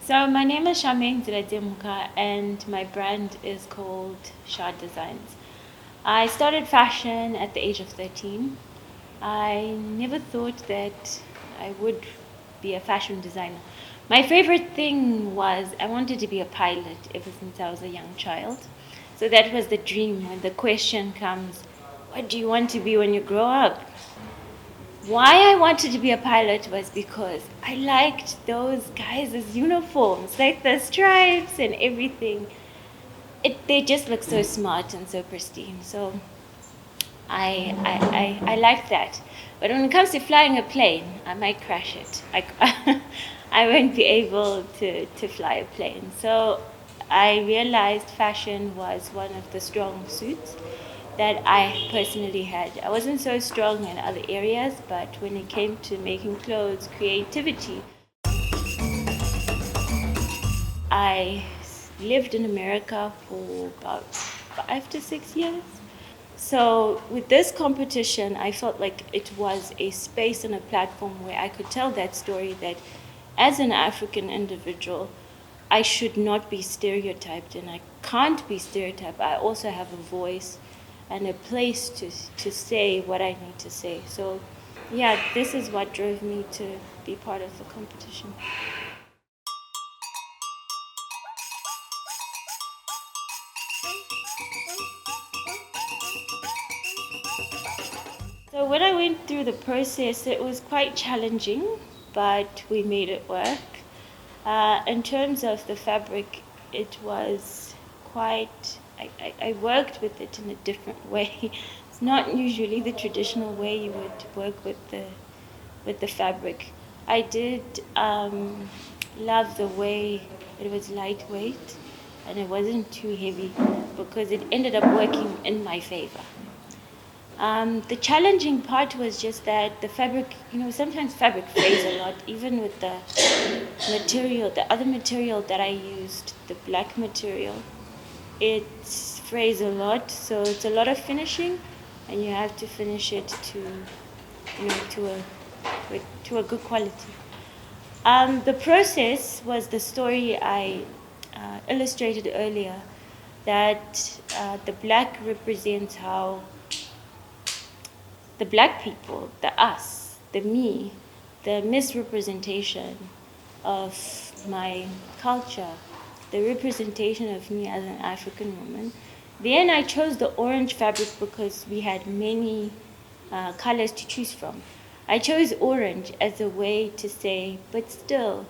So my name is Charmaine Nziradzemhuka and my brand is called Chjaa Designs. I started fashion at the age of 13. I never thought that I would be a fashion designer. My favorite thing was I wanted to be a pilot ever since I was a young child. So that was the dream when the question comes, what do you want to be when you grow up? Why I wanted to be a pilot was because I liked those guys' uniforms, like the stripes and everything. They just look so smart and so pristine. So I like that. But when it comes to flying a plane, I might crash it. I won't be able to fly a plane. So I realized fashion was one of the strong suits that I personally had. I wasn't so strong in other areas, but when it came to making clothes, creativity, I lived in America for about 5 to 6 years. So with this competition, I felt like it was a space and a platform where I could tell that story that as an African individual, I should not be stereotyped and I can't be stereotyped. I also have a voice and a place to say what I need to say. So yeah, this is what drove me to be part of the competition. So when I went through the process, it was quite challenging, but we made it work. In terms of the fabric, it was quite, I worked with it in a different way. It's not usually the traditional way you would work with the fabric. I did love the way it was lightweight and it wasn't too heavy because it ended up working in my favor. The challenging part was just that the fabric, sometimes fabric frays a lot, even with the material, the other material that I used, the black material, it frays a lot. So it's a lot of finishing, and you have to finish it to a good quality. The process was the story I illustrated earlier, that the black represents how the black people, the us, the me, the misrepresentation of my culture, the representation of me as an African woman. Then I chose the orange fabric because we had many colors to choose from. I chose orange as a way to say, but still,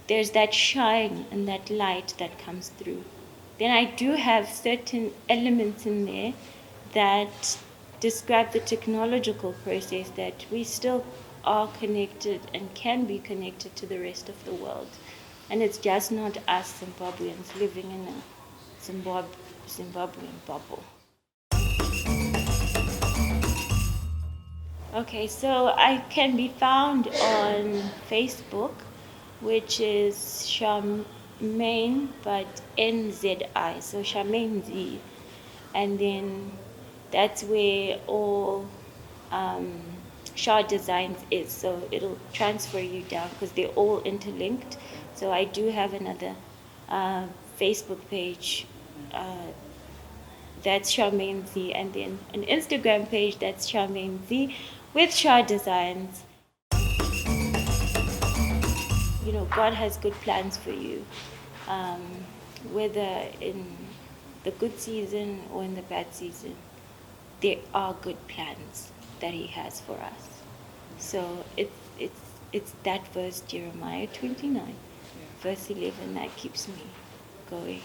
there's that shine and that light that comes through. Then I do have certain elements in there that describe the technological process that we still are connected and can be connected to the rest of the world. And it's just not us Zimbabweans living in a Zimbabwean bubble. Okay, so I can be found on Facebook, which is Charmaine, but NZI, so Charmaine Z. And then that's where all Char Designs is. So it'll transfer you down because they're all interlinked. So I do have another Facebook page that's Charmaine Z, and then an Instagram page that's Charmaine Z with Char Designs. God has good plans for you, whether in the good season or in the bad season. There are good plans that He has for us. So it's that verse, Jeremiah 29, verse 11, that keeps me going.